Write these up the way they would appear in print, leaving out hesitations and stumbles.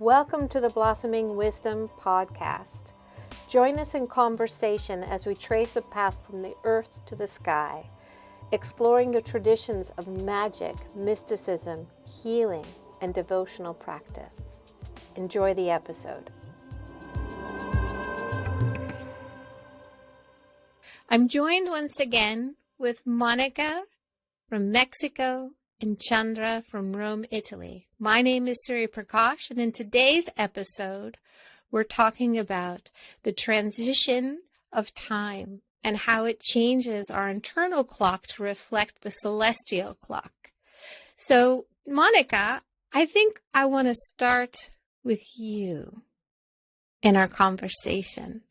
Welcome to the Blossoming Wisdom podcast. Join us in conversation as we trace a path from the earth to the sky, exploring the traditions of magic, mysticism, healing, and devotional practice. Enjoy the episode. I'm joined once again with Mónica from Mexico and Chandra from Rome, Italy. My name is Siri, Prakash, and in today's episode, we're talking about the transition of time and how it changes our internal clock to reflect the celestial clock. So, Mónica, I think I want to start with you in our conversation,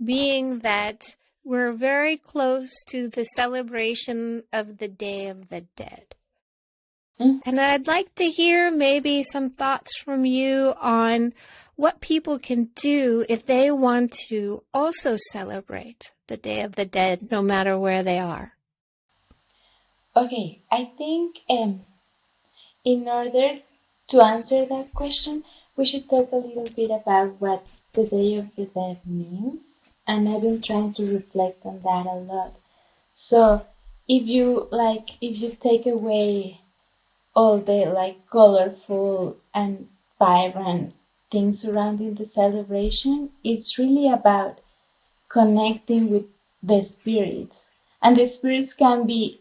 being that we're very close to the celebration of the Day of the Dead. And I'd like to hear maybe some thoughts from you on what people can do if they want to also celebrate the Day of the Dead, no matter where they are. Okay, I think in order to answer that question, we should talk a little bit about what the Day of the Dead means. And I've been trying to reflect on that a lot. So if you take away all the colorful and vibrant things surrounding the celebration, it's really about connecting with the spirits. And the spirits can be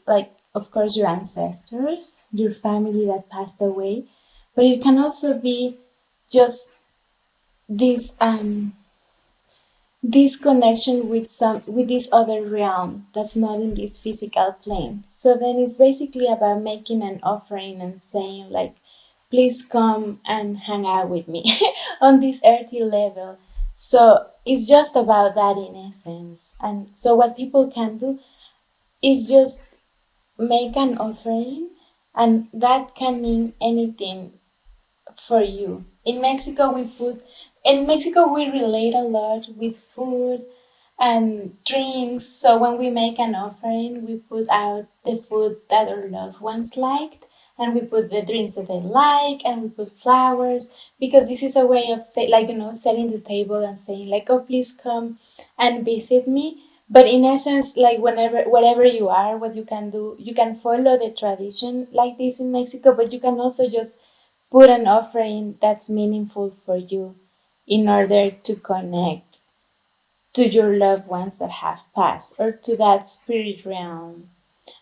of course, your ancestors, your family that passed away, but it can also be just this connection with this other realm that's not in this physical plane. So then it's basically about making an offering and saying please come and hang out with me on this earthy level. So it's just about that in essence. And so what people can do is just make an offering, and that can mean anything for you. In Mexico, we relate a lot with food and drinks. So when we make an offering, we put out the food that our loved ones liked, and we put the drinks that they like, and we put flowers, because this is a way of setting the table and saying oh, please come and visit me. But in essence, wherever you are, what you can do, you can follow the tradition like this in Mexico, but you can also just put an offering that's meaningful for you in order to connect to your loved ones that have passed or to that spirit realm.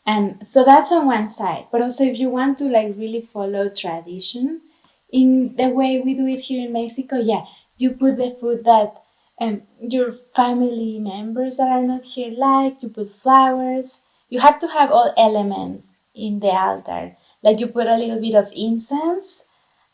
And so that's on one side. But also if you want to really follow tradition in the way we do it here in Mexico, you put the food that your family members that are not here you put flowers. You have to have all elements in the altar. You put a little bit of incense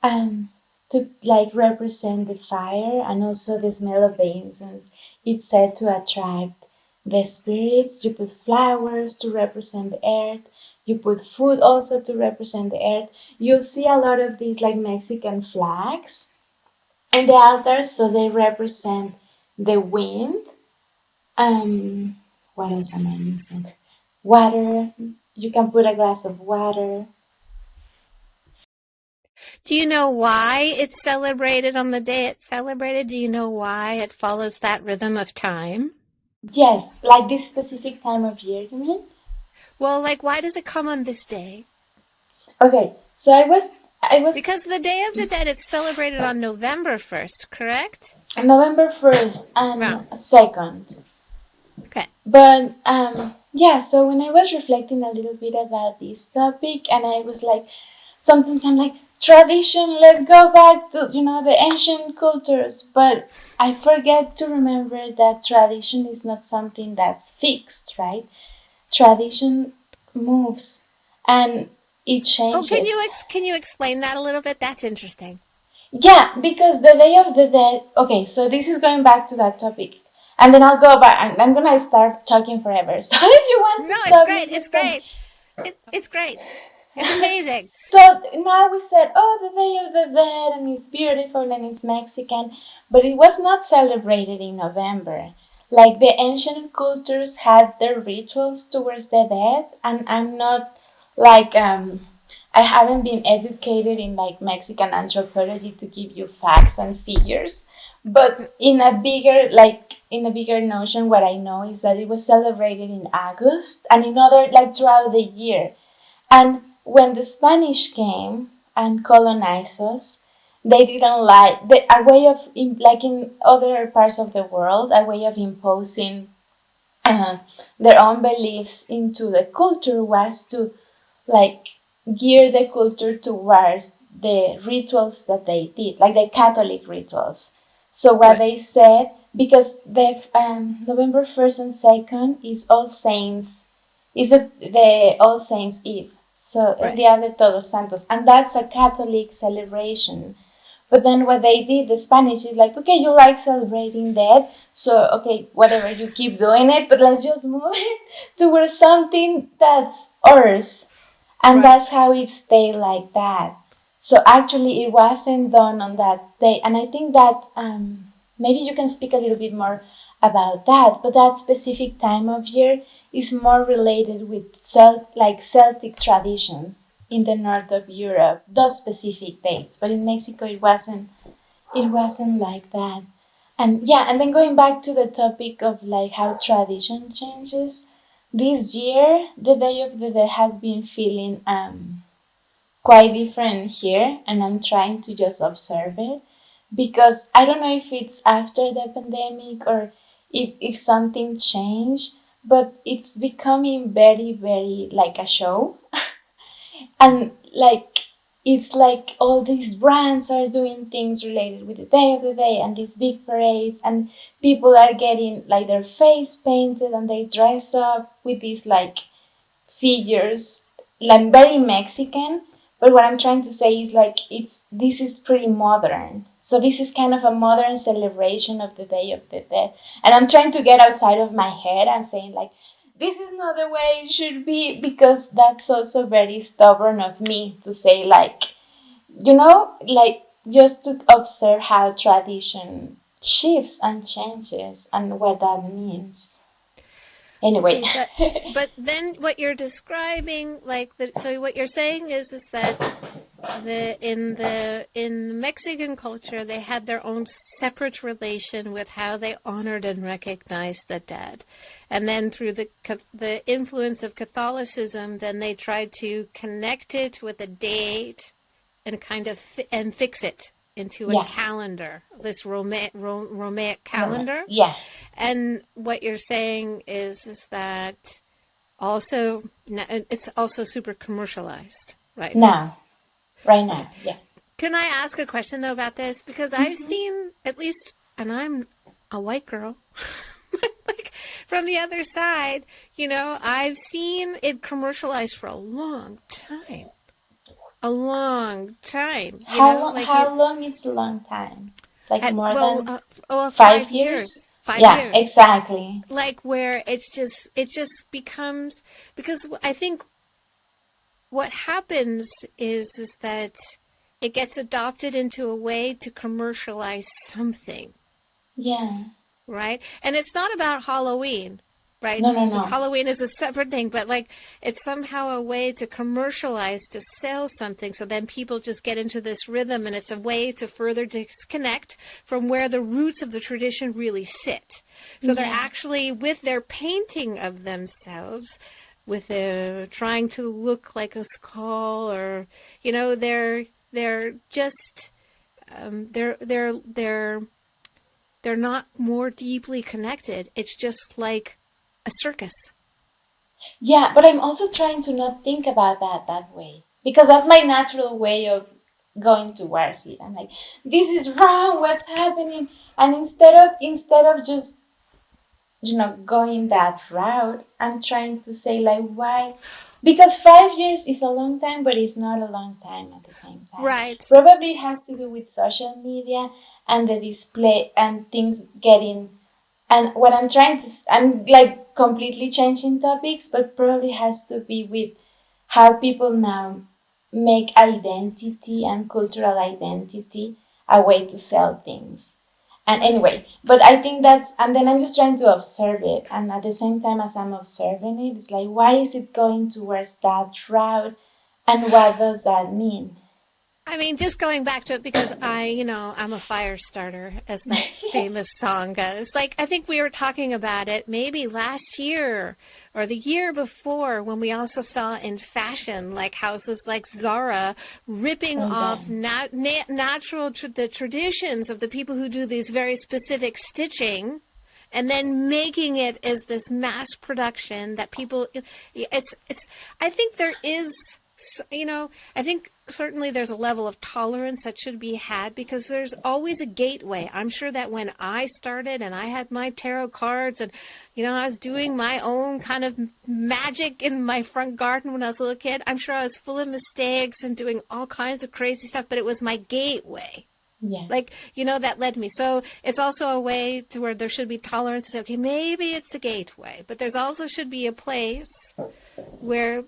to represent the fire, and also the smell of the incense. It's said to attract the spirits. You put flowers to represent the earth. You put food also to represent the earth. You'll see a lot of these Mexican flags in the altars, so they represent the wind. What else am I missing? Water. You can put a glass of water. Do you know why it's celebrated on the day it's celebrated? Do you know why it follows that rhythm of time? Yes, this specific time of year, you mean? Well, why does it come on this day? Okay, so I was because the Day of the Dead, it's celebrated on November 1st, correct? November 1st and 2nd. Okay. But so when I was reflecting a little bit about this topic, and I was sometimes I'm tradition, let's go back to the ancient cultures, but I forget to remember that tradition is not something that's fixed, right? Tradition moves and it changes. Oh, can you explain that a little bit? That's interesting. Yeah, because the Day of the Dead. Okay, so this is going back to that topipic, and then I'll go back. I'm gonna start talking forever. So if you want to stop me, it's great. It's great. It's amazing. So now we said, the Day of the Dead, and it's beautiful and it's Mexican, but it was not celebrated in November. The ancient cultures had their rituals towards the dead, and I'm not I haven't been educated in like Mexican anthropology to give you facts and figures, but in a bigger notion, what I know is that it was celebrated in August and in other like throughout the year. And when the Spanish came and colonized us, they didn't like a way of like in other parts of the world, a way of imposing uh, their own beliefs into the culture was to like gear the culture towards the rituals that they did, like the Catholic rituals. So what Right. they said, because the November 1st and 2nd is All Saints, is the All Saints Eve. So El Right. Día de Todos Santos, and that's a Catholic celebration. But then what they did, the Spanish is like, okay, you like celebrating that, so okay, whatever, you keep doing it, but let's just move it towards something that's ours, and Right. that's how it stayed like that. So actually, it wasn't done on that day, and I think that maybe you can speak a little bit more about that. But that specific time of year is more related with Celtic traditions in the north of Europe. Those specific dates, but in Mexico, it wasn't. It wasn't like that. And yeah, and then going back to the topic of like how tradition changes, this year the Day of the Dead has been feeling quite different here, and I'm trying to just observe it because I don't know if it's after the pandemic or if something changed, but it's becoming very, very like a show. And like it's like all these brands are doing things related with the Day of the Day and these big parades, and people are getting like their face painted and they dress up with these like figures, like very Mexican. But what I'm trying to say is like it's this is pretty modern. So this is kind of a modern celebration of the Day of the Dead. And I'm trying to get outside of my head and saying like this is not the way it should be, because that's also very stubborn of me to say like, like just to observe how tradition shifts and changes and what that means. Anyway. Okay, but then what you're describing, so what you're saying is that in Mexican culture they had their own separate relation with how they honored and recognized the dead, and then through the influence of Catholicism, then they tried to connect it with a date and kind of and fix it into a Yeah. calendar, this Romaic Right. calendar. Yeah. And what you're saying is that also it's also super commercialized right now. Now. Right now. Yeah. Can I ask a question though about this? Because I've seen at least, and I'm a white girl, like from the other side, I've seen it commercialized for a long time. A long time. How long is a long time? Like more than 5 years? years. 5 Yeah, years. exactly. Like where it just becomes, because I think what happens is that it gets adopted into a way to commercialize something, Yeah. right? And it's not about Halloween, right? No, no, Because no. Halloween is a separate thing, but like it's somehow a way to commercialize, to sell something. So then people just get into this rhythm, and it's a way to further disconnect from where the roots of the tradition really sit. So they're Yeah. actually, with their painting of themselves, with their trying to look like a skull, or they're just they're not more deeply connected. It's just like a circus. Yeah, but I'm also trying to not think about that way, because that's my natural way of going towards it. I'm like, this is wrong. What's happening? And instead of just going that route, I'm trying to say like why, because 5 years is a long time, but it's not a long time at the same time. Right. Probably it has to do with social media and the display and things getting. And what I'm like completely changing topics, but probably has to be with how people now make identity and cultural identity a way to sell things. And anyway, but I think and then I'm just trying to observe it. And at the same time as I'm observing it, it's like, why is it going towards that route? And what does that mean? I mean, just going back to it because I'm a fire starter, as that famous song goes. Like, I think we were talking about it maybe last year or the year before when we also saw in fashion, like houses like Zara ripping Oh, yeah. off the traditions of the people who do these very specific stitching and then making it as this mass production that people, I think there is, I think certainly there's a level of tolerance that should be had because there's always a gateway. I'm sure that when I started and I had my tarot cards and, I was doing my own kind of magic in my front garden when I was a little kid, I'm sure I was full of mistakes and doing all kinds of crazy stuff, but it was my gateway. Yeah. Like, that led me. So it's also a way to where there should be tolerance to say, okay, maybe it's a gateway, but there's also should be a place where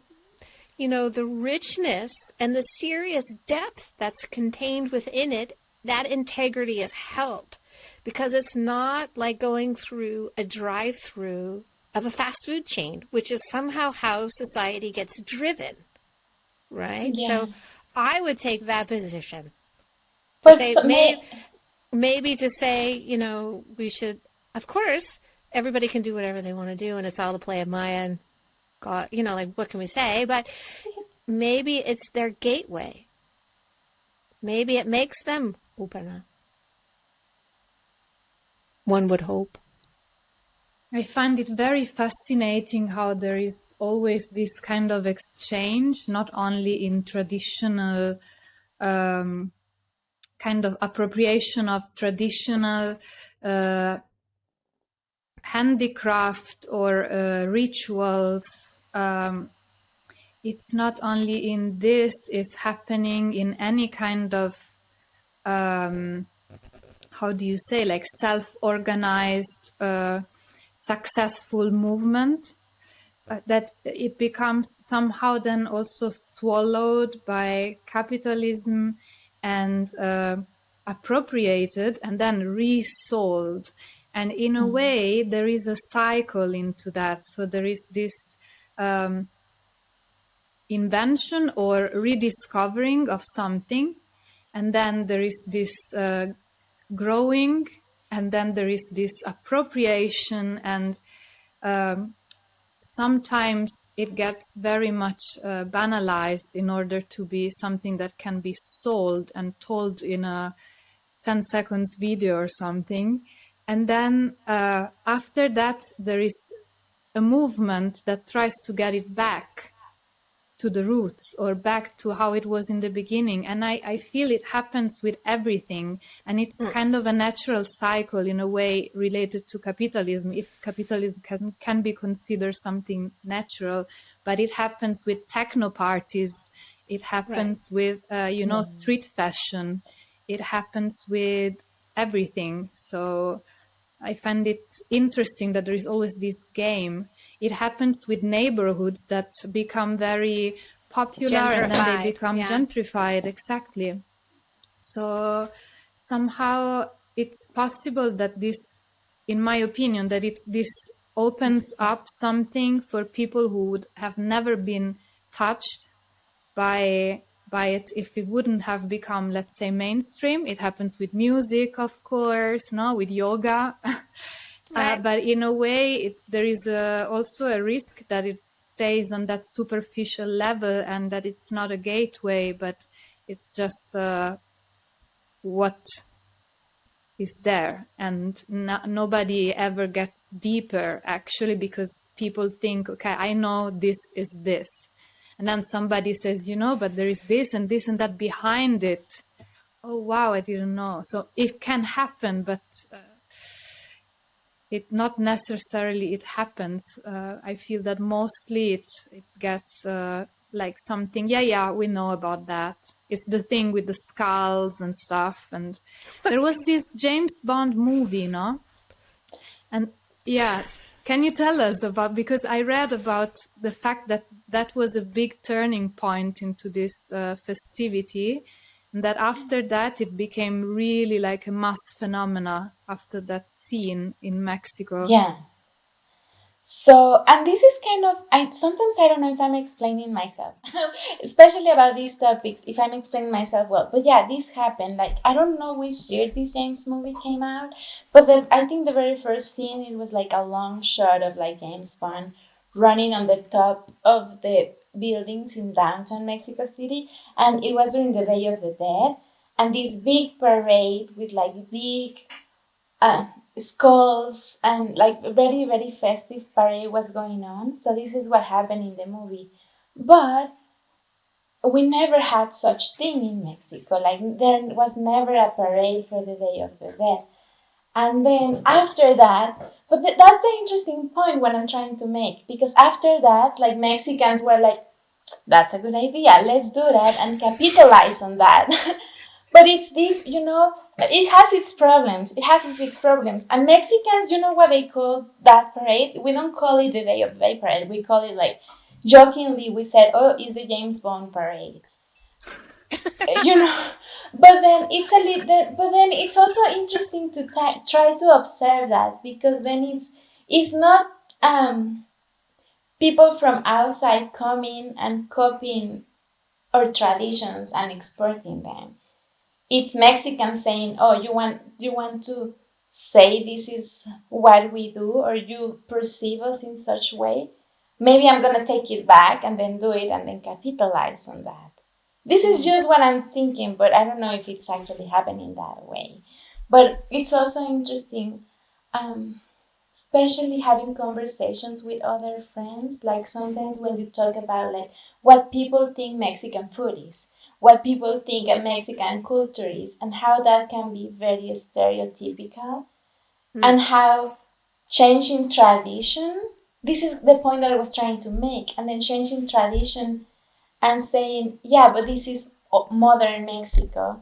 the richness and the serious depth that's contained within it, that integrity is held because it's not like going through a drive-through of a fast food chain, which is somehow how society gets driven, right? Yeah. So I would take that position. But Say, maybe to say, we should, of course, everybody can do whatever they want to do, and it's all the play of Maya and God, like, what can we say? But maybe it's their gateway. Maybe it makes them opener. One would hope. I find it very fascinating how there is always this kind of exchange, not only in traditional kind of appropriation of traditional handicraft or rituals. It's not only in this, it's happening in any kind of, how do you say, like self-organized, successful movement, that it becomes somehow then also swallowed by capitalism and appropriated and then resold. And in a way, there is a cycle into that. So there is this invention or rediscovering of something, and then there is this growing, and then there is this appropriation, and sometimes it gets very much banalized in order to be something that can be sold and told in a 10 seconds video or something. And then after that, there is a movement that tries to get it back to the roots or back to how it was in the beginning. And I feel it happens with everything. And it's kind of a natural cycle in a way related to capitalism, if capitalism can be considered something natural. But it happens with techno parties. It happens with, street fashion. It happens with everything. So I find it interesting that there is always this game. It happens with neighborhoods that become very popular and then they become gentrified. Exactly. So somehow it's possible that this, in my opinion, that this opens up something for people who would have never been touched by it if it wouldn't have become, let's say, mainstream. It happens with music, of course, with yoga. Right. But in a way, there is also a risk that it stays on that superficial level and that it's not a gateway, but it's just what is there. And nobody ever gets deeper, actually, because people think, okay, I know this is this. And then somebody says, but there is this and that behind it. Oh, wow, I didn't know. So it can happen, but it not necessarily it happens. I feel that mostly it gets like something, we know about that. It's the thing with the skulls and stuff. And there was this James Bond movie, no? And yeah, can you tell us about, because I read about the fact that that was a big turning point into this festivity, and that after that it became really like a mass phenomena after that scene in Mexico. Yeah. So, and this is kind of, sometimes I don't know if I'm explaining myself, especially about these topics, if I'm explaining myself well. But yeah, this happened. Like, I don't know which year this James movie came out, but I think the very first scene, it was like a long shot of like James Bond running on the top of the buildings in downtown Mexico City. And it was during the Day of the Dead. And this big parade with like big uh, skulls and like a very very festive parade was going on. So this is what happened in the movie, but we never had such thing in Mexico. Like there was never a parade for the Day of the Dead. And then after that, but that's the interesting point what I'm trying to make, because after that, like Mexicans were like, that's a good idea, let's do that and capitalize on that. But it's it has its problems. It has its problems. And Mexicans, you know what they call that parade? We don't call it the Day of the Day parade. We call it like, jokingly, we said, oh, it's the James Bond parade. you know, but then it's also interesting to try to observe that, because then it's not people from outside coming and copying our traditions and exporting them. It's Mexicans saying, "Oh, you want to say this is what we do, or you perceive us in such way. Maybe I'm gonna take it back and then do it and then capitalize on that." This is just what I'm thinking, but I don't know if it's actually happening that way. But it's also interesting, especially having conversations with other friends. Like sometimes when you talk about like what people think Mexican food is, what people think a Mexican culture is, and how that can be very stereotypical, and how changing tradition, this is the point that I was trying to make, and then changing tradition and saying, yeah, but this is modern Mexico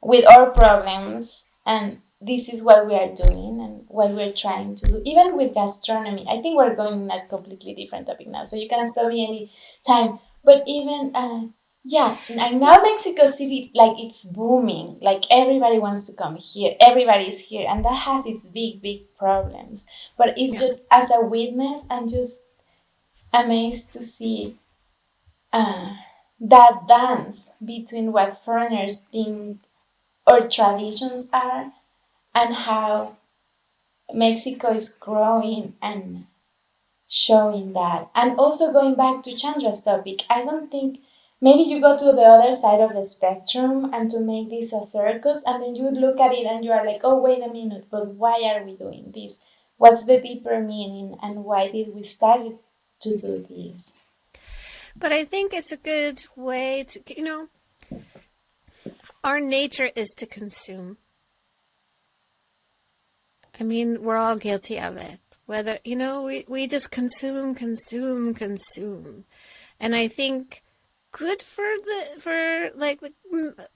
with our problems, and this is what we are doing and what we're trying to do. Even with gastronomy, I think we're going in a completely different topic now, so you can stop me any time. But even and now Mexico City, like, it's booming. Like everybody wants to come here, everybody is here, and that has its big problems. But it's just as a witness, I'm just amazed to see that dance between what foreigners think our traditions are and how Mexico is growing and showing that. And also going back to Chandra's topic, I don't think, maybe you go to the other side of the spectrum and to make this a circus, and then you look at it and you are like, oh, wait a minute, but why are we doing this? What's the deeper meaning, and why did we start to do this? But I think it's a good way to, our nature is to consume. I mean, we're all guilty of it. Whether, we just consume. And I think good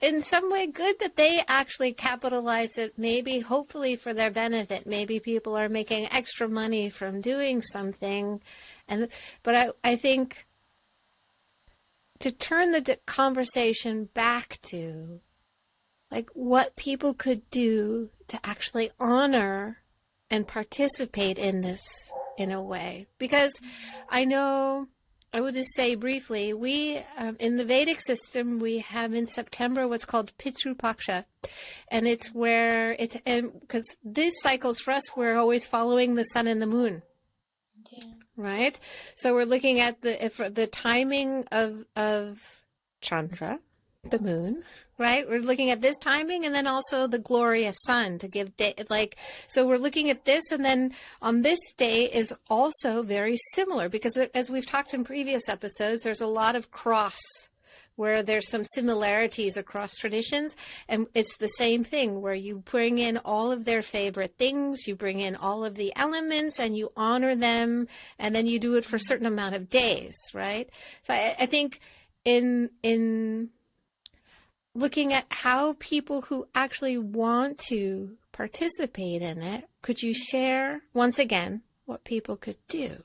in some way, good that they actually capitalize it, maybe hopefully for their benefit. Maybe people are making extra money from doing something. But I think to turn the conversation back to like what people could do to actually honor and participate in this in a way. Because I know, I will just say briefly, we, in the Vedic system, we have in September what's called Pitru Paksha. And it's where because these cycles for us, we're always following the sun and the moon. Yeah. Right? So we're looking at the timing of Chandra, the moon, right? We're looking at this timing, and then also the glorious sun to give day, so we're looking at this, and then on this day is also very similar, because as we've talked in previous episodes, there's a lot of cross where there's some similarities across traditions, and it's the same thing where you bring in all of their favorite things, you bring in all of the elements, and you honor them, and then you do it for a certain amount of days, right? So I think in looking at how people who actually want to participate in it, could you share once again what people could do?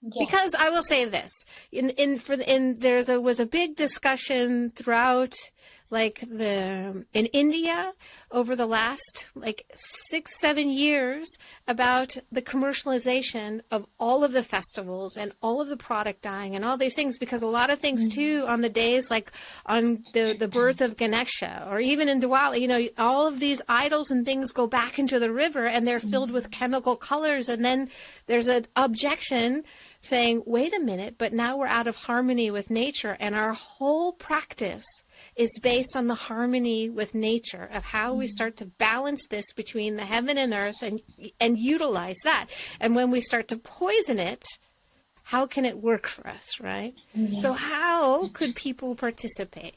Yeah. Because I will say this, was a big discussion throughout like in India over the last like 6-7 years about the commercialization of all of the festivals and all of the product dyeing and all these things, because a lot of things too on the days like on the birth of Ganesha or even in Diwali, all of these idols and things go back into the river and they're filled with chemical colors, and then there's an objection saying, wait a minute, but now we're out of harmony with nature, and our whole practice is based on the harmony with nature of how we start to balance this between the heaven and earth and utilize that. And when we start to poison it, how can it work for us, right? Yeah. So how could people participate?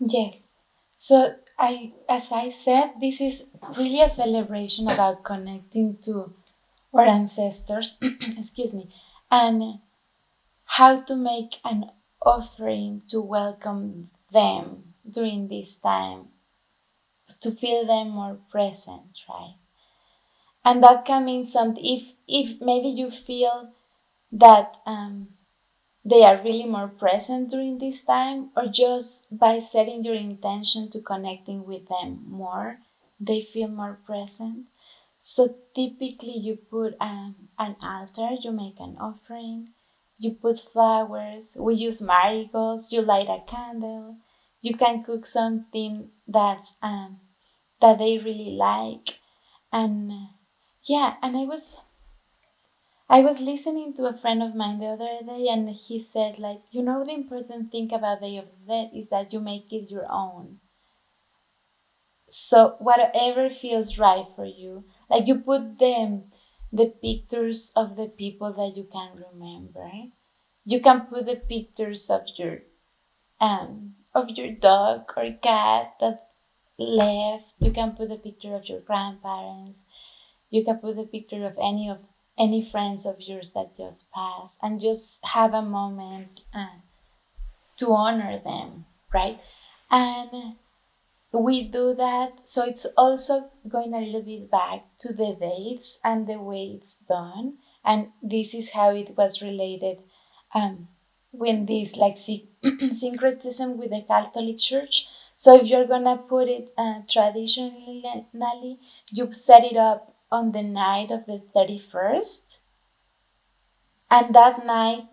Yes. So as I said, this is really a celebration about connecting to our ancestors, excuse me, and how to make an offering to welcome them during this time, to feel them more present, right? And that can mean something. If maybe you feel that they are really more present during this time, or just by setting your intention to connecting with them more, they feel more present. So typically you put an altar, you make an offering, you put flowers, we use marigolds, you light a candle, you can cook something that's that they really like. And and I was listening to a friend of mine the other day, and he said, like, the important thing about Day of the Dead is that you make it your own. So whatever feels right for you, like you put the pictures of the people that you can remember. You can put the pictures of your dog or cat that left. You can put the picture of your grandparents. You can put the picture of any friends of yours that just passed, and just have a moment to honor them, right? And we do that. So it's also going a little bit back to the dates and the way it's done. And this is how it was related when this like syncretism with the Catholic Church. So if you're gonna put it traditionally, you set it up on the night of the 31st. And that night,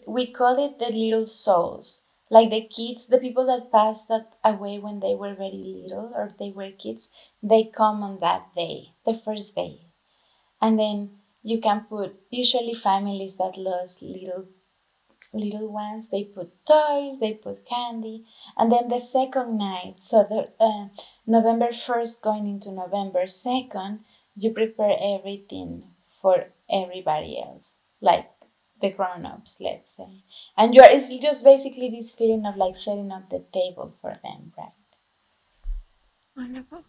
we call it the little souls. Like the kids, the people that passed that away when they were very little or they were kids, they come on that day, the first day. And then you can put, usually families that lost little ones, they put toys, they put candy. And then the second night, so the November 1st going into November 2nd, you prepare everything for everybody else, like the grown-ups, let's say. And it's just basically this feeling of like setting up the table for them, right? Wonderful.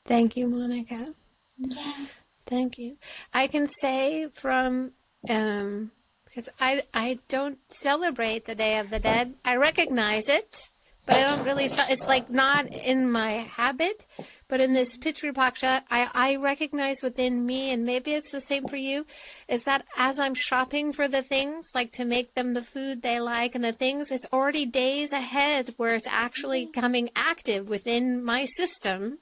Thank you, Mónica. Yeah. Thank you. I can say from because I don't celebrate the Day of the Dead. I recognize it, but I don't really. It's like not in my habit. But in this Pitri Paksha, I recognize within me, and maybe it's the same for you, is that as I'm shopping for the things, like to make them the food they like and the things, it's already days ahead where it's actually coming active within my system,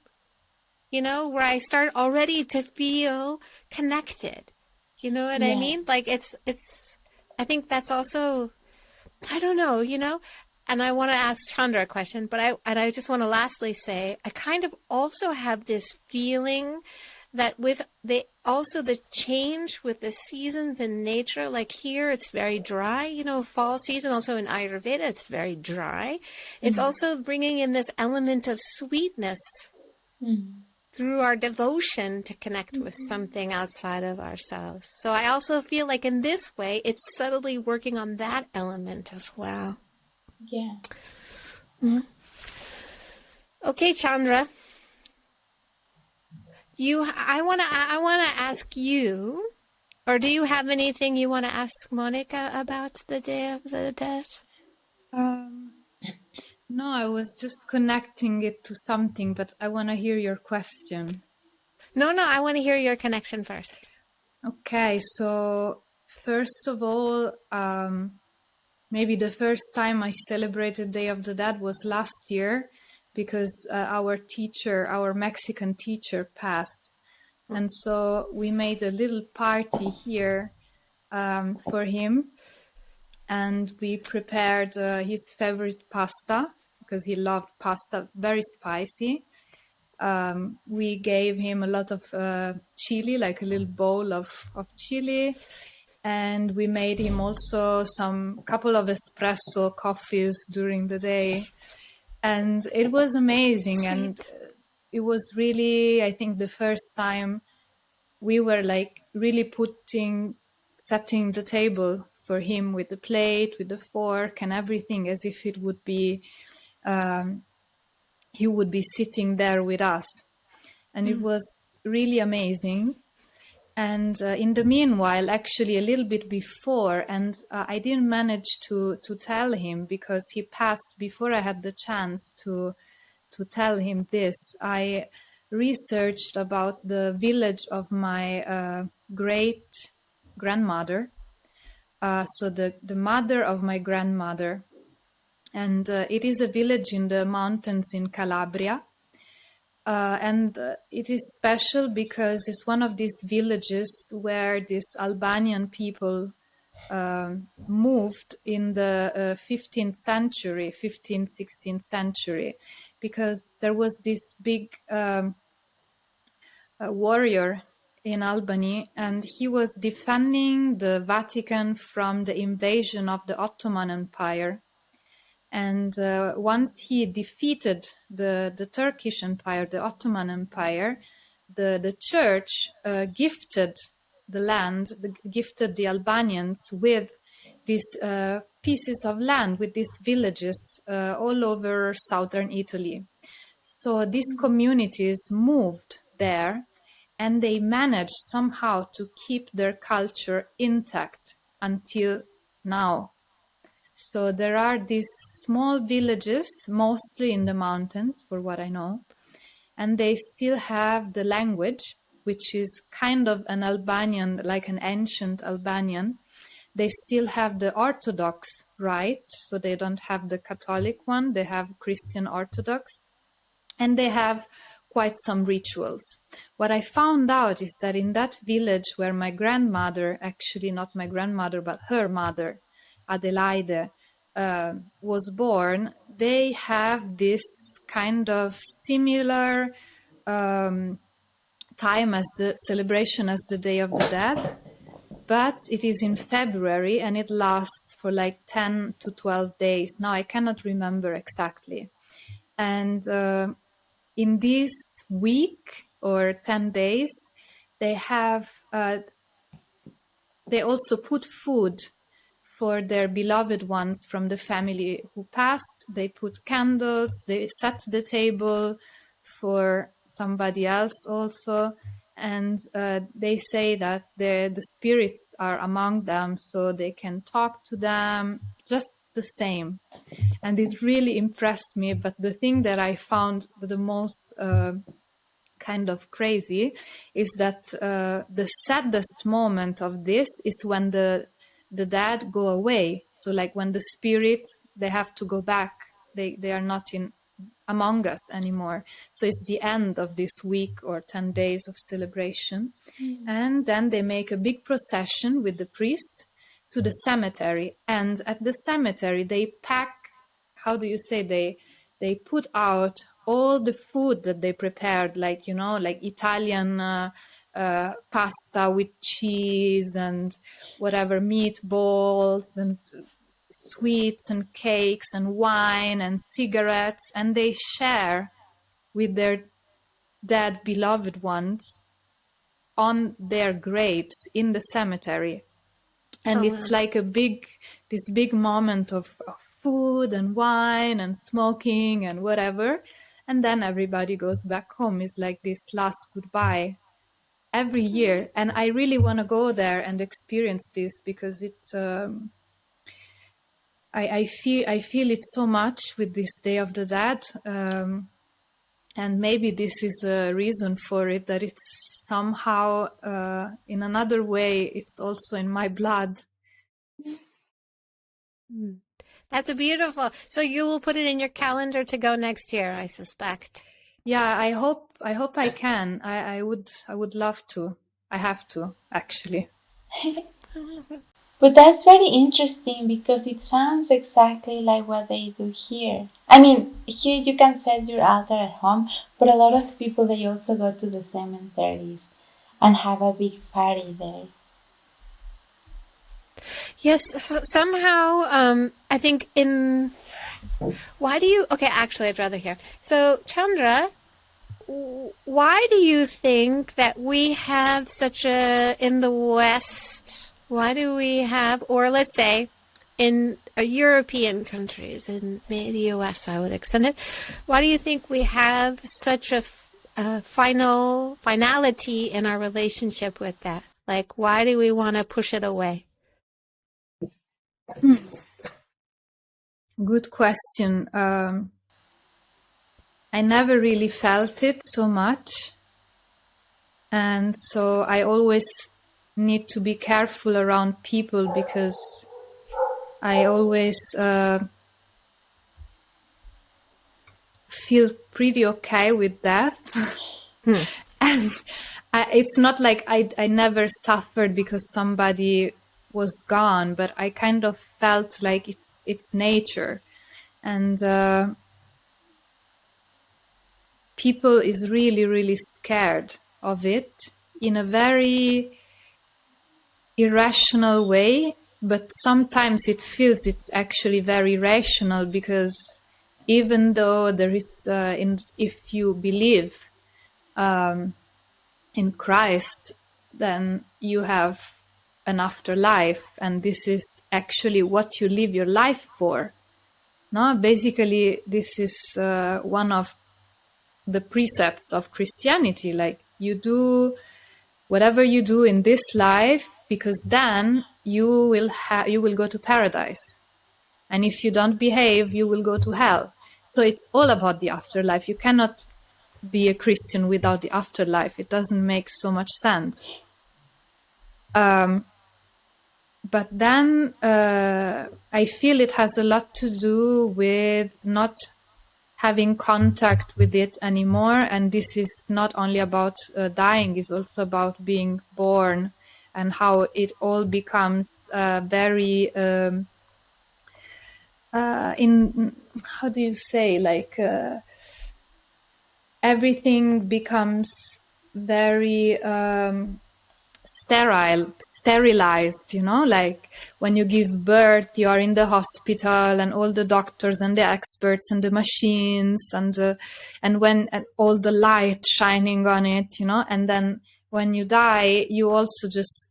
where I start already to feel connected. You know what I mean? Like I think that's also, I don't know, and I want to ask Chandra a question, but I just want to lastly say, I kind of also have this feeling that with the change with the seasons in nature, like here it's very dry, fall season, also in Ayurveda, it's very dry. It's also bringing in this element of sweetness through our devotion to connect with something outside of ourselves. So I also feel like in this way, it's subtly working on that element as well. Yeah. Okay, Chandra. I want to ask you, or do you have anything you want to ask Mónica about the Day of the Dead? No, I was just connecting it to something, but I want to hear your question. No, I want to hear your connection first. 'Okay, so first of all, maybe the first time I celebrated Day of the Dead was last year, because our Mexican teacher passed. And so we made a little party here for him, and we prepared his favorite pasta, because he loved pasta, very spicy. We gave him a lot of chili, like a little bowl of chili. And we made him also couple of espresso coffees during the day. And it was amazing. Sweet. And it was really, I think, the first time we were like really setting the table for him with the plate, with the fork and everything, as if it would be, he would be sitting there with us. And it was really amazing. And in the meanwhile, actually a little bit before, and I didn't manage to tell him because he passed before I had the chance to tell him this. I researched about the village of my great grandmother, so the mother of my grandmother. And it is a village in the mountains in Calabria. And it is special because it's one of these villages where these Albanian people moved in the 15th century, 15th, 16th century, because there was this big warrior in Albany, and he was defending the Vatican from the invasion of the Ottoman Empire. And once he defeated the Turkish Empire, the Ottoman Empire, the church gifted the land, gifted the Albanians with these pieces of land, with these villages all over southern Italy. So these communities moved there, and they managed somehow to keep their culture intact until now. So there are these small villages, mostly in the mountains, for what I know, and they still have the language, which is kind of an Albanian, like an ancient Albanian. They still have the Orthodox rite, so they don't have the Catholic one, they have Christian Orthodox, and they have quite some rituals. What I found out is that in that village where my grandmother, actually not my grandmother, but her mother, Adelaide, was born, they have this kind of similar time as the celebration as the Day of the Dead, but it is in February and it lasts for like 10 to 12 days. Now I cannot remember exactly. And in this week or 10 days, they have, they also put food for their beloved ones from the family who passed. They put candles, they set the table for somebody else also. And they say that the spirits are among them, so they can talk to them, just the same. And it really impressed me. But the thing that I found the most kind of crazy is that the saddest moment of this is when the dead go away. So like when the spirits, they have to go back. They are not among us anymore. So it's the end of this week or 10 days of celebration. And then they make a big procession with the priest to the cemetery. And at the cemetery, they pack, how do you say, they put out all the food that they prepared, like, you know, like Italian pasta with cheese and whatever, meatballs and sweets and cakes and wine and cigarettes, and they share with their dead beloved ones on their graves in the cemetery. And it's like this big moment of food and wine and smoking and whatever, and then everybody goes back home. It's like this last goodbye every year, and I really want to go there and experience this because it's I feel it so much with this Day of the Dead, and maybe this is a reason for it, that it's somehow in another way it's also in my blood. Mm. That's a beautiful. So you will put it in your calendar to go next year, I suspect. Yeah, I hope I can. I would love to. I have to, actually. But that's very interesting because it sounds exactly like what they do here. I mean, here you can set your altar at home, but a lot of people, they also go to the cemeteries and have a big party there. Yes, somehow, I think why do you, okay, actually, I'd rather hear. So, Chandra, why do you think that we have such in the West, why do we have, or let's say in European countries, in maybe the US, I would extend it, why do you think we have such a finality in our relationship with that? Like, why do we want to push it away? Good question. I never really felt it so much. And so I always need to be careful around people because I always feel pretty okay with death. And it's not like I never suffered because somebody was gone, but I kind of felt like it's nature. And people is really, really scared of it in a very irrational way, but sometimes it feels it's actually very rational because even though there is, if you believe in Christ, then you have an afterlife, and this is actually what you live your life for. No, basically, this is one of the precepts of Christianity. Like, you do whatever you do in this life, because then you will go to paradise, and if you don't behave, you will go to hell. So it's all about the afterlife. You cannot be a Christian without the afterlife. It doesn't make so much sense. But then I feel it has a lot to do with not having contact with it anymore. And this is not only about dying, it's also about being born, and how it all becomes very in, how do you say, like everything becomes very sterilized, you know, like when you give birth, you are in the hospital, and all the doctors and the experts and the machines and all the light shining on it, you know, and then when you die, you also just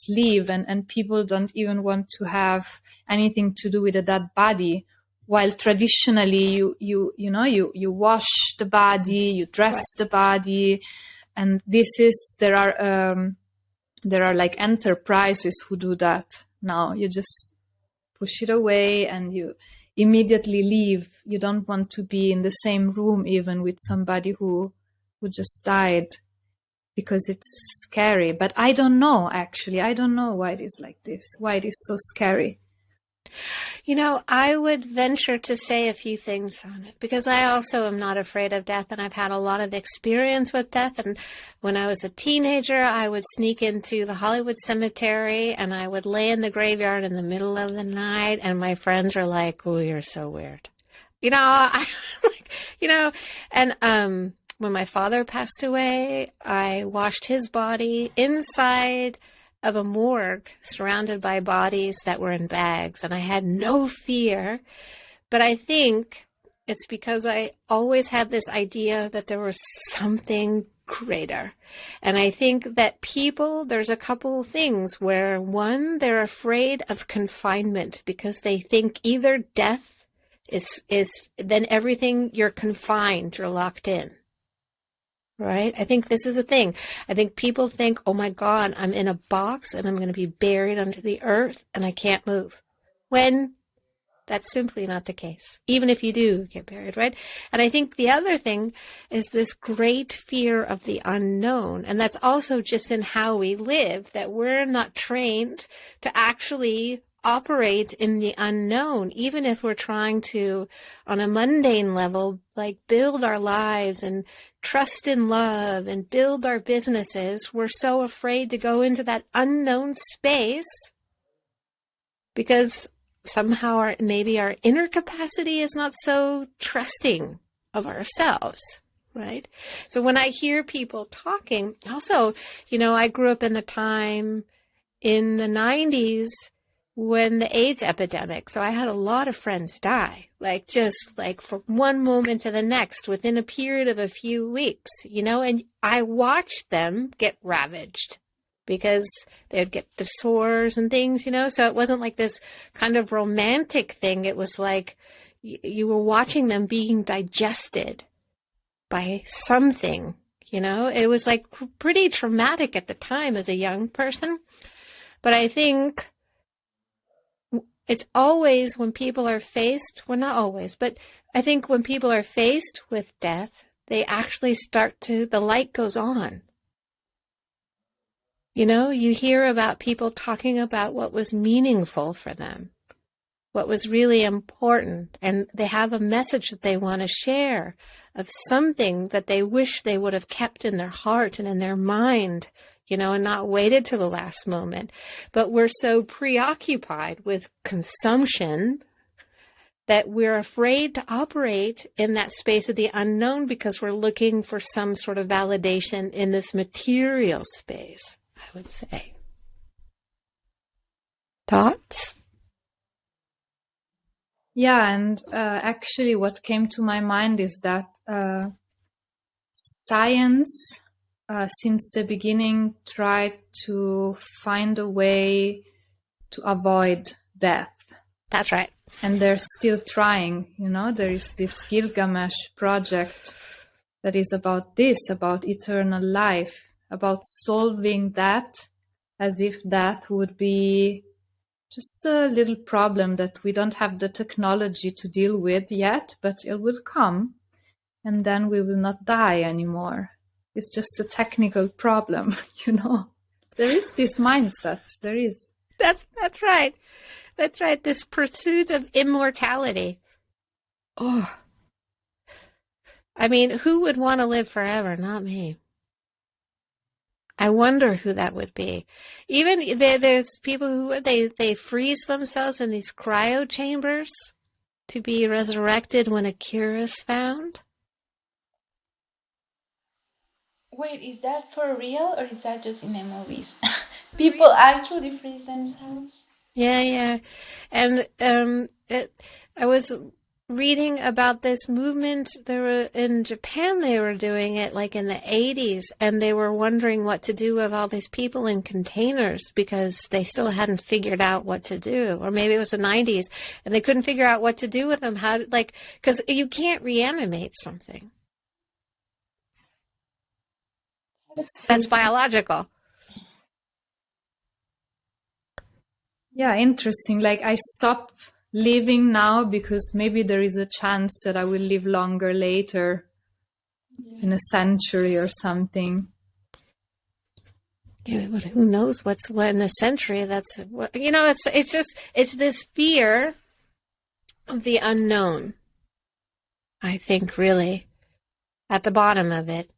leave, and people don't even want to have anything to do with a dead body. While traditionally you wash the body, you dress the body, and there are like enterprises who do that now. You just push it away and you immediately leave. You don't want to be in the same room even with somebody who just died, because it's scary. But I don't know, actually. I don't know why it is like this, why it is so scary. You know, I would venture to say a few things on it, because I also am not afraid of death, and I've had a lot of experience with death. And when I was a teenager, I would sneak into the Hollywood Cemetery, and I would lay in the graveyard in the middle of the night, and my friends are like, "Oh, you're so weird." You know, and when my father passed away, I washed his body inside of a morgue surrounded by bodies that were in bags, and I had no fear. But I think it's because I always had this idea that there was something greater. And I think that people, there's a couple of things where, one, they're afraid of confinement because they think either death is then everything, you're confined, you're locked in. Right? I think this is a thing. I think people think, oh my God, I'm in a box and I'm going to be buried under the earth and I can't move. When that's simply not the case. Even if you do get buried, right? And I think the other thing is this great fear of the unknown. And that's also just in how we live, that we're not trained to actually operate in the unknown, even if we're trying to, on a mundane level, like build our lives and trust in love and build our businesses. We're so afraid to go into that unknown space because somehow maybe our inner capacity is not so trusting of ourselves, right? So when I hear people talking, also, I grew up in the time in the 90s when the AIDS epidemic, so I had a lot of friends die, just from one moment to the next within a period of a few weeks, and I watched them get ravaged because they'd get the sores and things, so it wasn't like this kind of romantic thing. It was like you were watching them being digested by something, it was like pretty traumatic at the time as a young person. But I think it's always when people are faced, well, not always, but I think when people are faced with death, they actually the light goes on. You hear about people talking about what was meaningful for them, what was really important, and they have a message that they want to share of something that they wish they would have kept in their heart and in their mind, and not waited to the last moment. But we're so preoccupied with consumption that we're afraid to operate in that space of the unknown because we're looking for some sort of validation in this material space, I would say. Thoughts? Yeah, and actually what came to my mind is that science, since the beginning, tried to find a way to avoid death. That's right. And they're still trying, there is this Gilgamesh project that is about eternal life, about solving that as if death would be just a little problem that we don't have the technology to deal with yet, but it will come, and then we will not die anymore. It's just a technical problem, There is this mindset. There is. That's right. That's right. This pursuit of immortality. Oh. I mean, who would want to live forever? Not me. I wonder who that would be. Even there's people who they freeze themselves in these cryo chambers to be resurrected when a cure is found. Wait, is that for real or is that just in the movies? People actually freeze themselves? Yeah. And I was reading about this movement. In Japan, they were doing it like in the 80s, and they were wondering what to do with all these people in containers because they still hadn't figured out what to do. Or maybe it was the 90s, and they couldn't figure out what to do with them. Because you can't reanimate something. That's biological. Yeah, interesting. Like I stop living now because maybe there is a chance that I will live longer later, in a century or something. Yeah, but who knows what's in the century? It's this fear of the unknown. I think really at the bottom of it.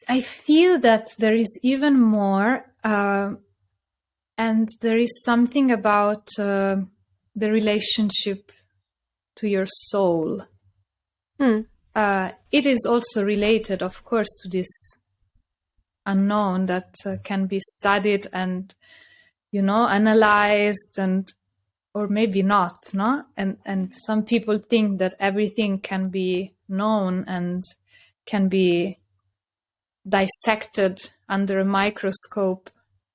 I feel that there is even more, and there is something about the relationship to your soul. It is also related, of course, to this unknown that can be studied and, analyzed, or maybe not, no? And some people think that everything can be known and can be dissected under a microscope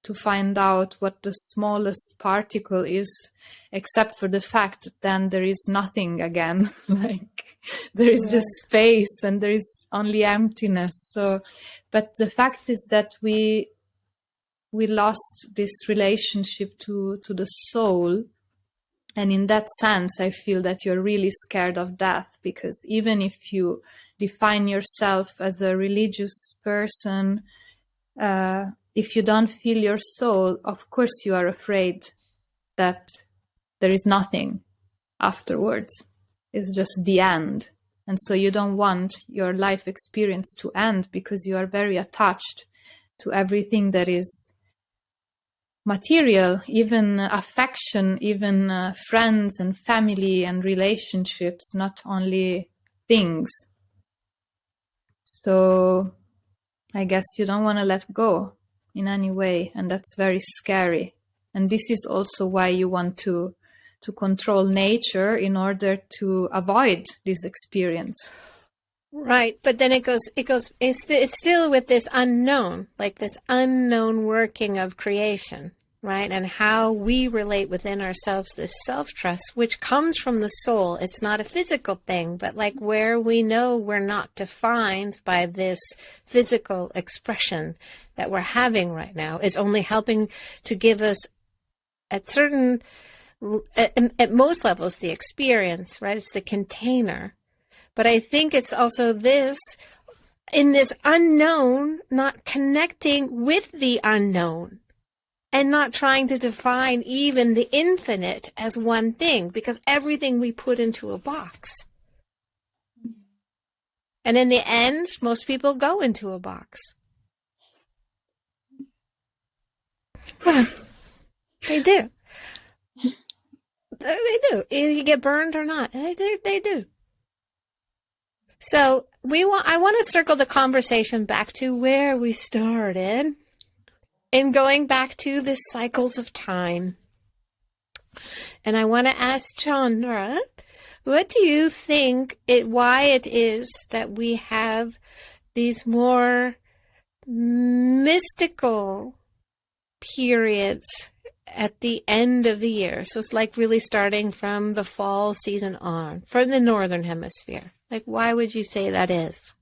to find out what the smallest particle is, except for the fact that then there is nothing again. Like there is just space and there is only emptiness. So, but the fact is that we lost this relationship to the soul. And in that sense, I feel that you're really scared of death, because even if you define yourself as a religious person, if you don't feel your soul, of course you are afraid that there is nothing afterwards. It's just the end. And so you don't want your life experience to end because you are very attached to everything that is material, even affection, even friends and family and relationships, not only things. So I guess you don't want to let go in any way, and that's very scary. And this is also why you want to control nature in order to avoid this experience. Right, but then it's still with this unknown, like this unknown working of creation, right? And how we relate within ourselves, this self-trust, which comes from the soul. It's not a physical thing, but like where we know we're not defined by this physical expression that we're having right now. It's only helping to give us at most levels the experience, right? It's the container. But I think it's also this, in this unknown, not connecting with the unknown and not trying to define even the infinite as one thing, because everything we put into a box. And in the end, most people go into a box. They do. They do. Either you get burned or not. They do. So I want to circle the conversation back to where we started and going back to the cycles of time. And I want to ask Chandra, what do you think why it is that we have these more mystical periods at the end of the year? So it's like really starting from the fall season on, from the northern hemisphere. Like, why would you say that is?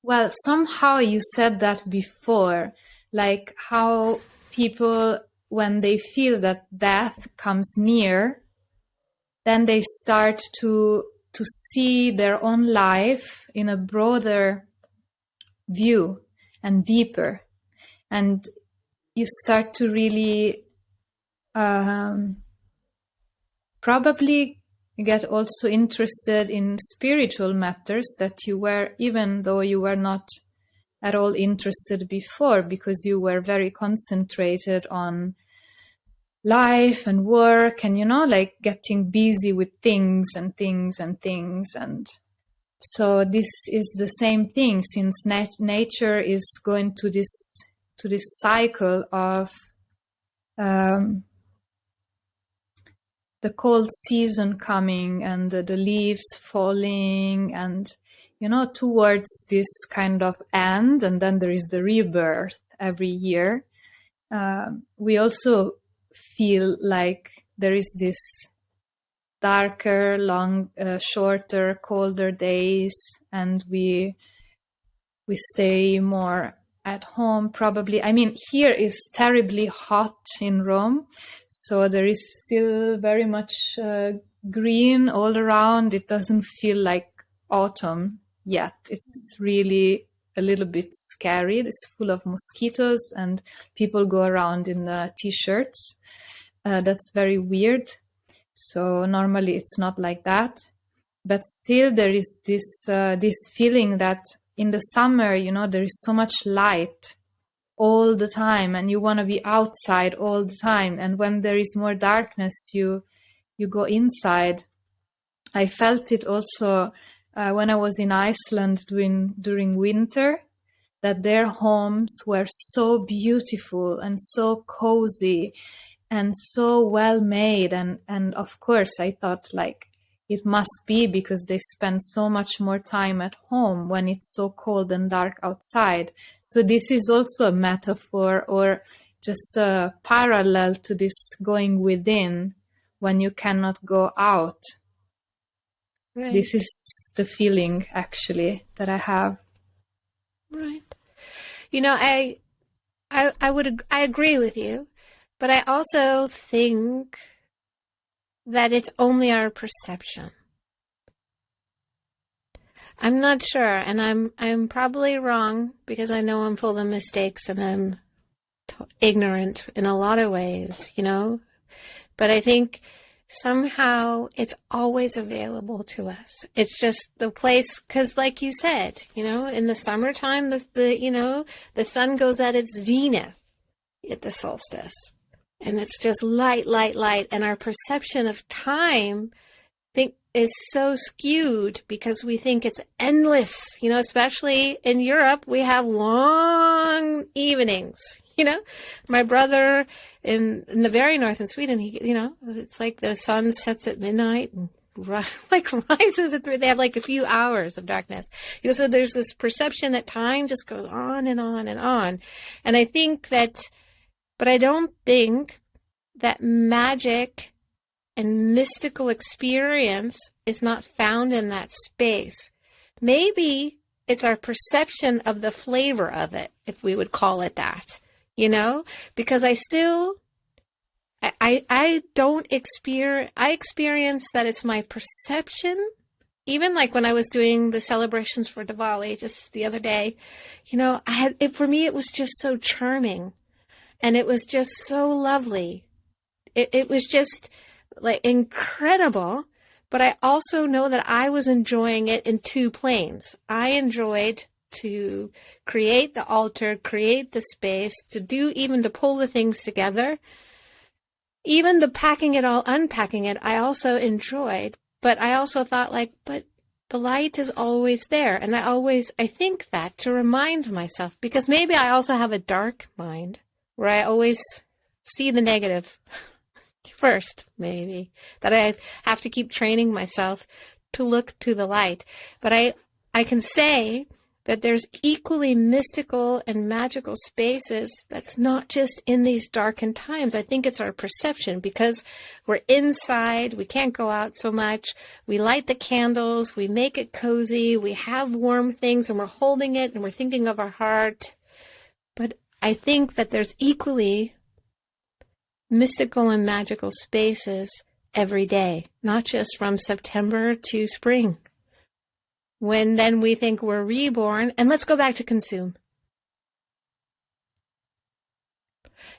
Well, somehow you said that before, like how people, when they feel that death comes near, then they start to see their own life in a broader view and deeper. And you start to really probably get also interested in spiritual matters that you were, even though you were not at all interested before, because you were very concentrated on life and work and, like getting busy with things. And so this is the same thing, since nature is going to this cycle of the cold season coming and the leaves falling and, towards this kind of end. And then there is the rebirth every year. We also feel like there is this darker, shorter, colder days, and we stay more at home, probably. I mean, here is terribly hot in Rome, so there is still very much green all around. It doesn't feel like autumn yet. It's really a little bit scary. It's full of mosquitoes and people go around in t-shirts. That's very weird. So normally it's not like that. But still there is this feeling that in the summer, there is so much light all the time and you want to be outside all the time. And when there is more darkness, you go inside. I felt it also when I was in Iceland during winter, that their homes were so beautiful and so cozy and so well made. And of course, I thought like, it must be because they spend so much more time at home when it's so cold and dark outside. So this is also a metaphor or just a parallel to this going within when you cannot go out. Right. This is the feeling actually that I have. Right. I agree with you, but I also think that it's only our perception. I'm not sure, and I'm probably wrong because I know I'm full of mistakes and I'm ignorant in a lot of ways, but I think somehow it's always available to us. It's just the place, because like you said, in the summertime, the sun goes at its zenith at the solstice, and it's just light, light, light. And our perception of time is so skewed because we think it's endless, especially in Europe, we have long evenings. My brother in the very north in Sweden, it's like the sun sets at midnight and rises at 3. They have like a few hours of darkness. So there's this perception that time just goes on and on and on. And I think but I don't think that magic and mystical experience is not found in that space. Maybe it's our perception of the flavor of it, if we would call it that. Because I experience that it's my perception. Even like when I was doing the celebrations for Diwali just the other day, for me, it was just so charming and it was just so lovely. It was just like incredible, but I also know that I was enjoying it in 2 planes. I enjoyed to create the altar, create the space, to pull the things together. Even the unpacking it, I also enjoyed, but I also thought but the light is always there. And I think that to remind myself, because maybe I also have a dark mind where I always see the negative first, maybe, that I have to keep training myself to look to the light. But I can say that there's equally mystical and magical spaces that's not just in these darkened times. I think it's our perception because we're inside, we can't go out so much, we light the candles, we make it cozy, we have warm things and we're holding it and we're thinking of our heart. But I think that there's equally mystical and magical spaces every day, not just from September to spring. When then we think we're reborn, and let's go back to consume.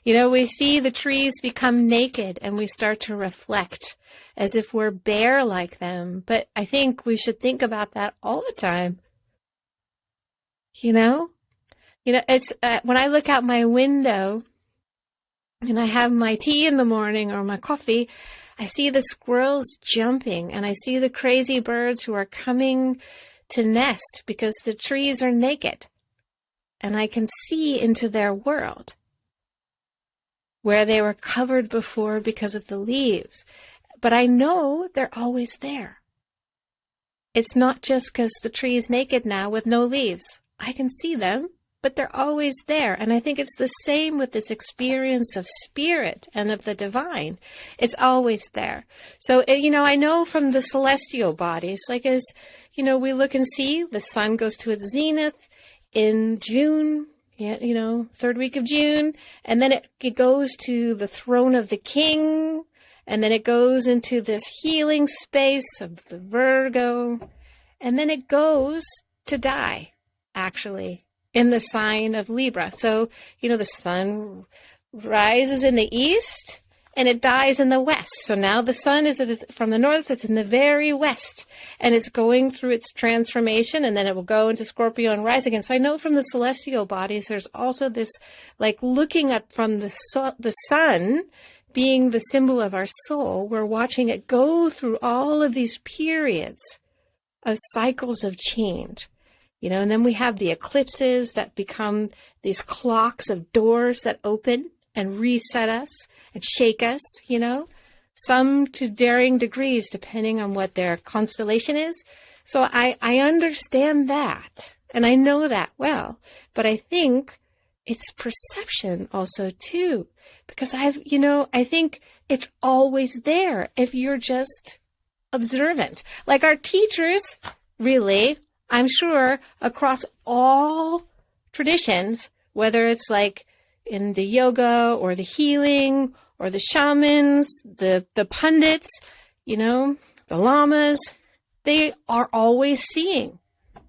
We see the trees become naked and we start to reflect as if we're bare like them. But I think we should think about that all the time. It's when I look out my window and I have my tea in the morning or my coffee, I see the squirrels jumping and I see the crazy birds who are coming to nest because the trees are naked. And I can see into their world where they were covered before because of the leaves. But I know they're always there. It's not just because the tree is naked now with no leaves. I can see them, but they're always there. And I think it's the same with this experience of spirit and of the divine. It's always there. So, I know from the celestial bodies, we look and see the sun goes to its zenith in June, 3rd week of June. And then it goes to the throne of the king. And then it goes into this healing space of the Virgo. And then it goes to die, actually, in the sign of Libra. So, the sun rises in the east and it dies in the west. So now the sun is from the north, it's in the very west and it's going through its transformation and then it will go into Scorpio and rise again. So I know from the celestial bodies, there's also this looking at from the sun being the symbol of our soul. We're watching it go through all of these periods of cycles of change. And then we have the eclipses that become these clocks of doors that open and reset us and shake us, some to varying degrees depending on what their constellation is. So I understand that and I know that well, but I think it's perception also too, because I think it's always there if you're just observant. Like our teachers, really, I'm sure across all traditions, whether it's in the yoga or the healing or the shamans, the pundits, the lamas, they are always seeing.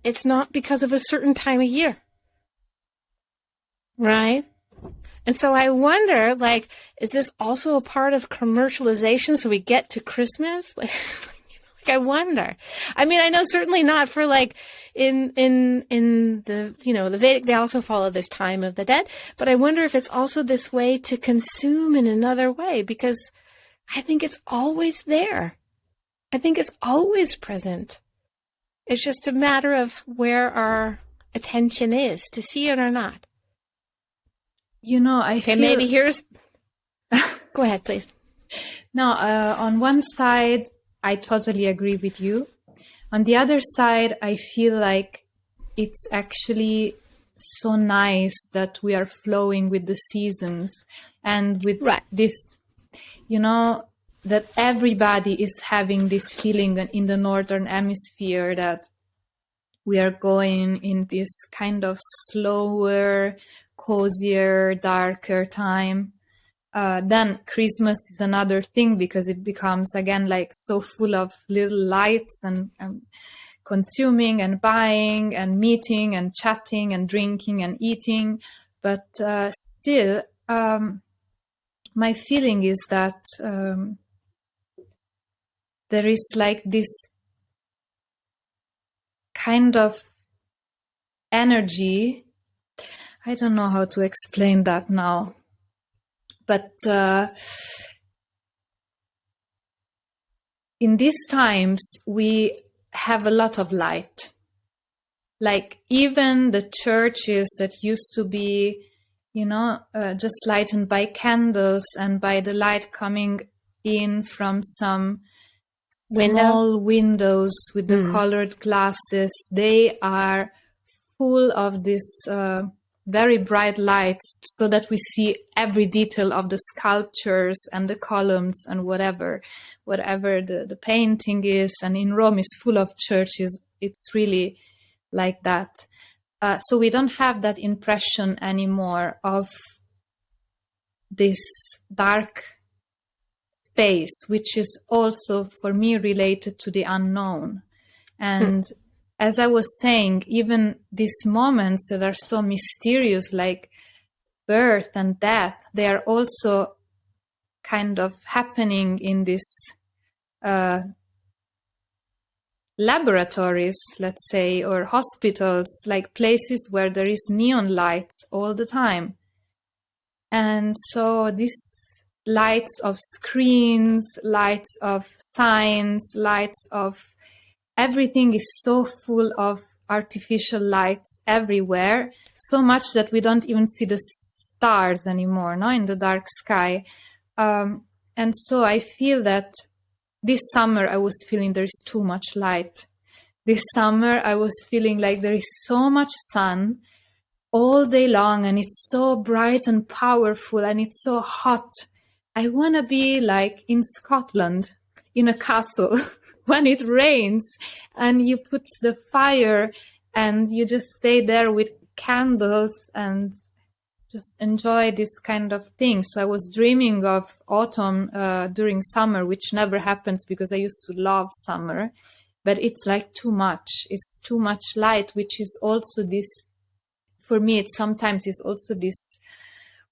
It's not because of a certain time of year, right? And so I wonder, like, is this also a part of commercialization so we get to Christmas? Like I wonder. I mean, I know certainly not for like in the, the Vedic, they also follow this time of the dead, but I wonder if it's also this way to consume in another way, because I think it's always there. I think it's always present. It's just a matter of where our attention is to see it or not. I Okay, feel... maybe here's... Go ahead, please. No, on one side, I totally agree with you. On the other side, I feel like it's actually so nice that we are flowing with the seasons and with this, that everybody is having this feeling in the Northern Hemisphere that we are going in this kind of slower, cozier, darker time. Then Christmas is another thing, because it becomes again like so full of little lights and consuming and buying and meeting and chatting and drinking and eating. But still, my feeling is that there is like this kind of energy. I don't know how to explain that now. But in these times, we have a lot of light. Like even the churches that used to be, just lightened by candles and by the light coming in from some small windows with the colored glasses, they are full of this very bright lights, so that we see every detail of the sculptures and the columns and whatever the painting is. And in Rome is full of churches. It's really like that. So we don't have that impression anymore of this dark space, which is also for me related to the unknown. And as I was saying, even these moments that are so mysterious, like birth and death, they are also kind of happening in these laboratories, let's say, or hospitals, like places where there is neon lights all the time. And so these lights of screens, lights of signs, lights of everything is so full of artificial lights everywhere, so much that we don't even see the stars anymore, in the dark sky. And so I feel that this summer I was feeling there is too much light. This summer I was feeling like there is so much sun all day long, and it's so bright and powerful, and it's so hot. I want to be like in Scotland, in a castle, when it rains and you put the fire and you just stay there with candles and just enjoy this kind of thing. So I was dreaming of autumn during summer, which never happens because I used to love summer, but it's like too much. It's too much light, which is also this, for me, it sometimes is also this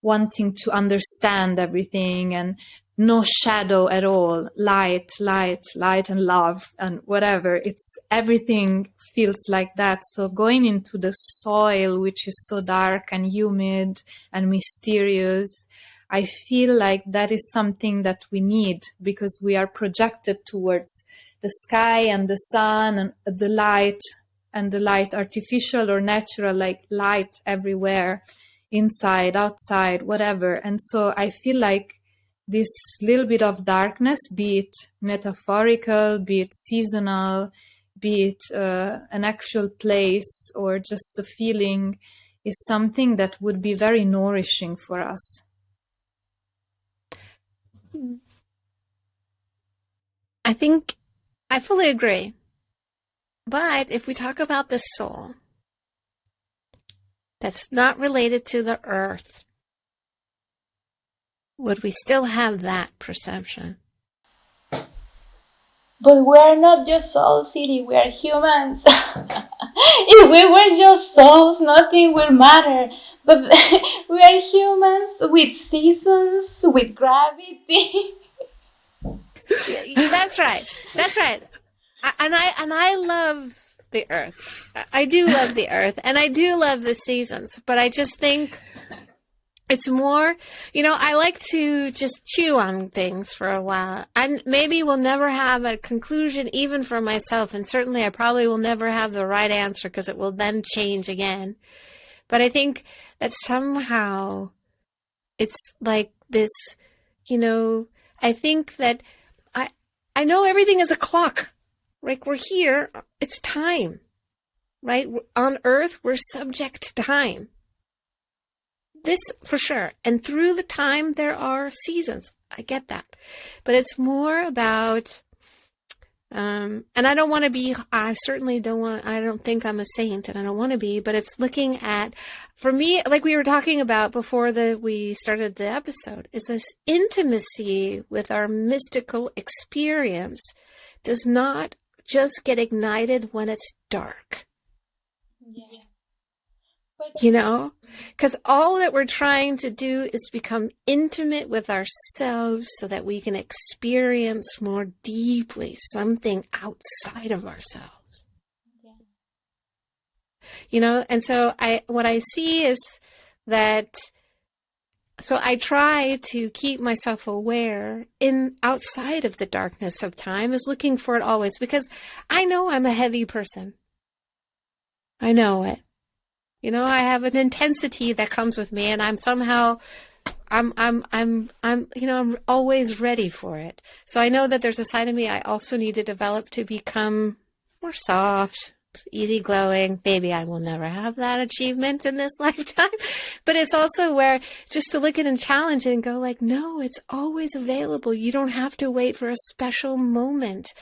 wanting to understand everything and no shadow at all, light, and love and whatever. It's everything feels like that. So going into the soil, which is so dark and humid and mysterious, I feel like that is something that we need, because we are projected towards the sky and the sun and the light, artificial or natural, like light everywhere, inside, outside, whatever. And so I feel like this little bit of darkness, be it metaphorical, be it seasonal, be it an actual place or just a feeling, is something that would be very nourishing for us. I think I fully agree. But if we talk about the soul, that's not related to the earth, would we still have that perception? But we're not just souls, Siri, we are humans. If we were just souls, nothing would matter. But we are humans with seasons, with gravity. That's right. That's right. And I love the earth. I do love the earth, and I do love the seasons. But I just think it's more, I like to just chew on things for a while. And maybe we'll never have a conclusion even for myself. And certainly I probably will never have the right answer because it will then change again. But I think that somehow it's like this, I think that I know everything is a clock. Like we're here, it's time, right? On Earth, we're subject to time. This for sure. And through the time, there are seasons. I get that. But it's more about, and I don't want to be, I certainly don't want, I don't think I'm a saint and I don't want to be, but it's looking at, for me, like we were talking about before we started the episode, is this intimacy with our mystical experience does not just get ignited when it's dark. Yeah. Because all that we're trying to do is become intimate with ourselves so that we can experience more deeply something outside of ourselves. Yeah. And so what I see is that, so I try to keep myself aware outside of the darkness of time, is looking for it always, because I know I'm a heavy person. I know it. I have an intensity that comes with me, and I'm somehow, I'm always ready for it. So I know that there's a side of me I also need to develop to become more soft, easygoing. Maybe I will never have that achievement in this lifetime, but it's also where just to look at and challenge it and go like, no, it's always available. You don't have to wait for a special moment.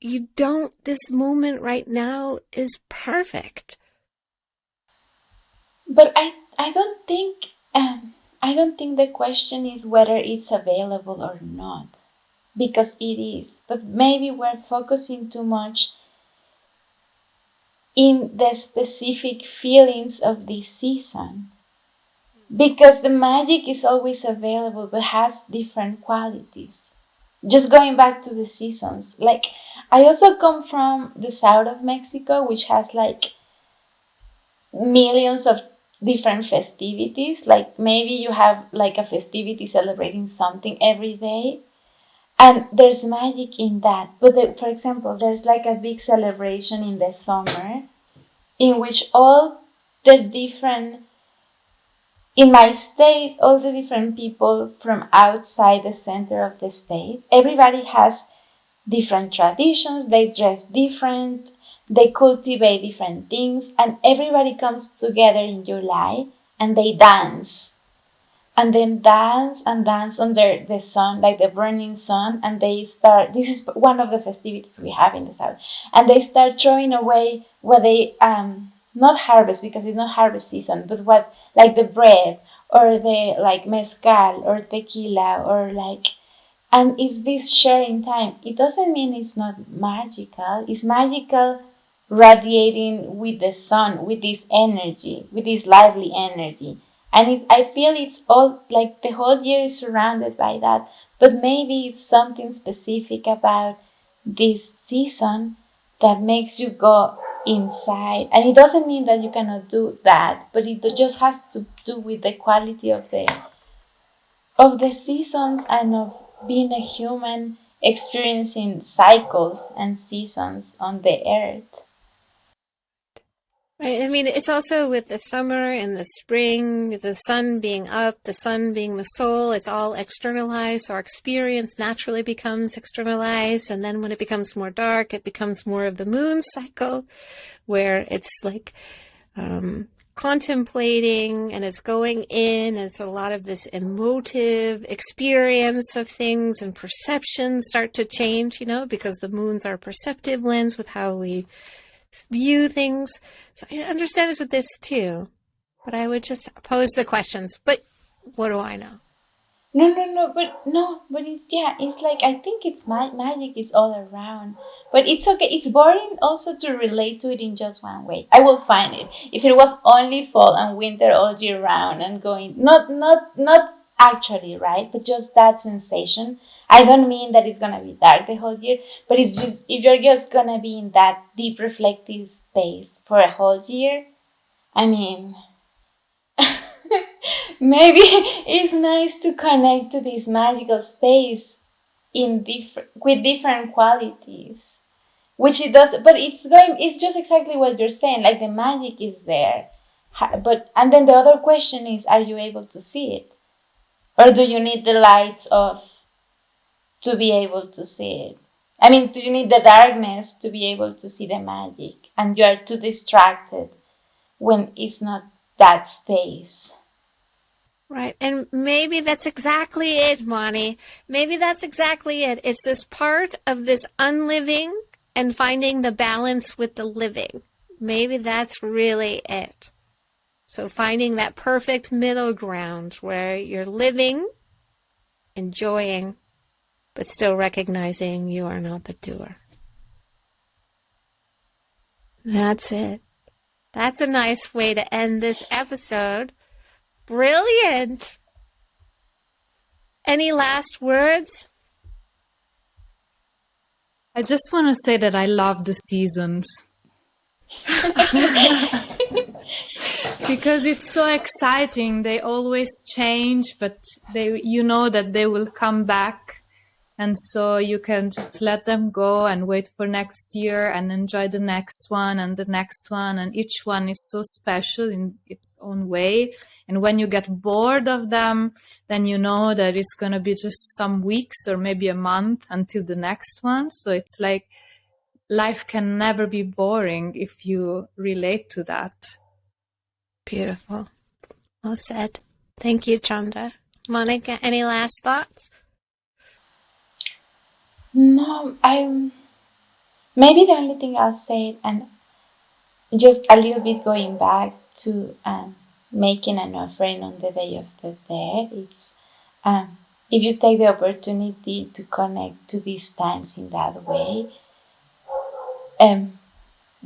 This moment right now is perfect. But I don't think the question is whether it's available or not, because it is. But maybe we're focusing too much in the specific feelings of this season, because the magic is always available but has different qualities. Just going back to the seasons, like I also come from the south of Mexico, which has like millions of different festivities. Like maybe you have like a festivity celebrating something every day, and there's magic in that. But for example, there's like a big celebration in the summer in which all the different, in my state, all the different people from outside the center of the state, everybody has different traditions, they dress different, they cultivate different things, and everybody comes together in July and they dance. And then dance and dance under the sun, like the burning sun, and they start, this is one of the festivities we have in the south, and they start throwing away what they, not harvest because it's not harvest season, but what, like the bread, or the, like mezcal, or tequila, or like, and it's this sharing time. It doesn't mean it's not magical. It's magical radiating with the sun, with this energy, with this lively energy. And I feel it's all, like the whole year is surrounded by that. But maybe it's something specific about this season that makes you go inside. And it doesn't mean that you cannot do that, but it just has to do with the quality of the seasons and of being a human experiencing cycles and seasons on the earth. Right. I mean, it's also with the summer and the spring, the sun being up, the sun being the soul, it's all externalized. So our experience naturally becomes externalized. And then when it becomes more dark, it becomes more of the moon cycle, where it's like contemplating and it's going in. And it's a lot of this emotive experience of things, and perceptions start to change, because the moon's our perceptive lens with how we view things. So I understand this with this too, but I would just pose the questions. But what do I know? but it's like I think it's magic is all around. But it's okay. It's boring also to relate to it in just one way. I will find it. If it was only fall and winter all year round and going not actually right, but just that sensation. I don't mean that it's gonna be dark the whole year, but it's just if you're just gonna be in that deep reflective space for a whole year. I mean, maybe it's nice to connect to this magical space with different qualities, which it does. But it's just exactly what you're saying. Like the magic is there, but and then the other question is, are you able to see it, or do you need the lights off to be able to see it? I mean, do you need the darkness to be able to see the magic, and you are too distracted when it's not that space? Right. And maybe that's exactly it, Moni. Maybe that's exactly it. It's this part of this unliving and finding the balance with the living. Maybe that's really it. So finding that perfect middle ground where you're living, enjoying, but still recognizing you are not the doer. That's it. That's a nice way to end this episode. Brilliant. Any last words? I just want to say that I love the seasons. Because it's so exciting. They always change, but you know that they will come back. And so you can just let them go and wait for next year and enjoy the next one and the next one. And each one is so special in its own way. And when you get bored of them, then you know that it's going to be just some weeks or maybe a month until the next one. So it's like life can never be boring if you relate to that. Beautiful. Well said. Thank you, Chandra. Mónica, any last thoughts? No, maybe the only thing I'll say, and just a little bit going back to making an offering on the Day of the Dead, it's if you take the opportunity to connect to these times in that way,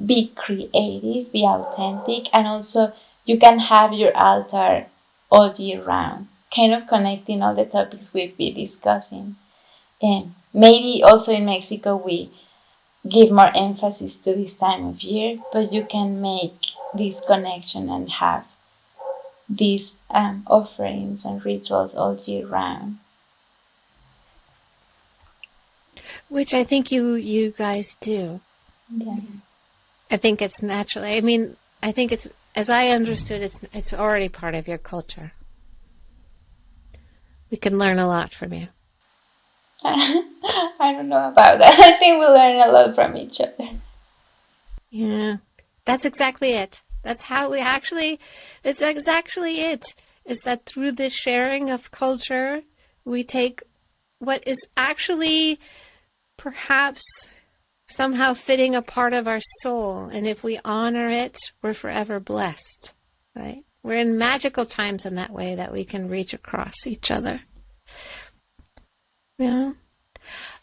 be creative, be authentic, and also you can have your altar all year round, kind of connecting all the topics we've been discussing. And maybe also in Mexico we give more emphasis to this time of year, but you can make this connection and have these offerings and rituals all year round. Which I think you guys do. Yeah. I think it's naturally. I mean, I think it's, as I understood, it's already part of your culture. We can learn a lot from you. I don't know about that. I think we learn a lot from each other. Yeah, that's exactly it. That's how we actually, it's exactly it, is that through this sharing of culture, we take what is actually perhaps somehow fitting a part of our soul. And if we honor it, we're forever blessed, right? We're in magical times in that way that we can reach across each other. Yeah.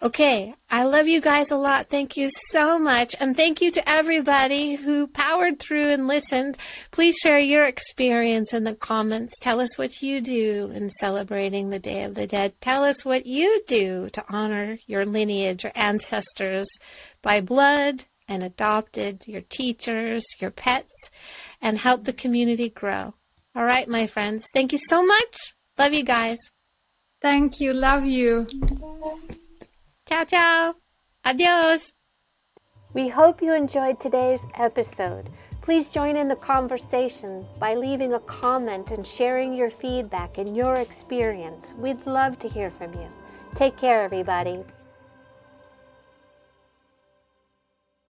Okay, I love you guys a lot. Thank you so much. And thank you to everybody who powered through and listened. Please share your experience in the comments. Tell us what you do in celebrating the Day of the Dead. Tell us what you do to honor your lineage, your ancestors by blood and adopted, your teachers, your pets, and help the community grow. All right, my friends. Thank you so much. Love you guys. Thank you. Love you. Ciao, ciao. Adios. We hope you enjoyed today's episode. Please join in the conversation by leaving a comment and sharing your feedback and your experience. We'd love to hear from you. Take care, everybody.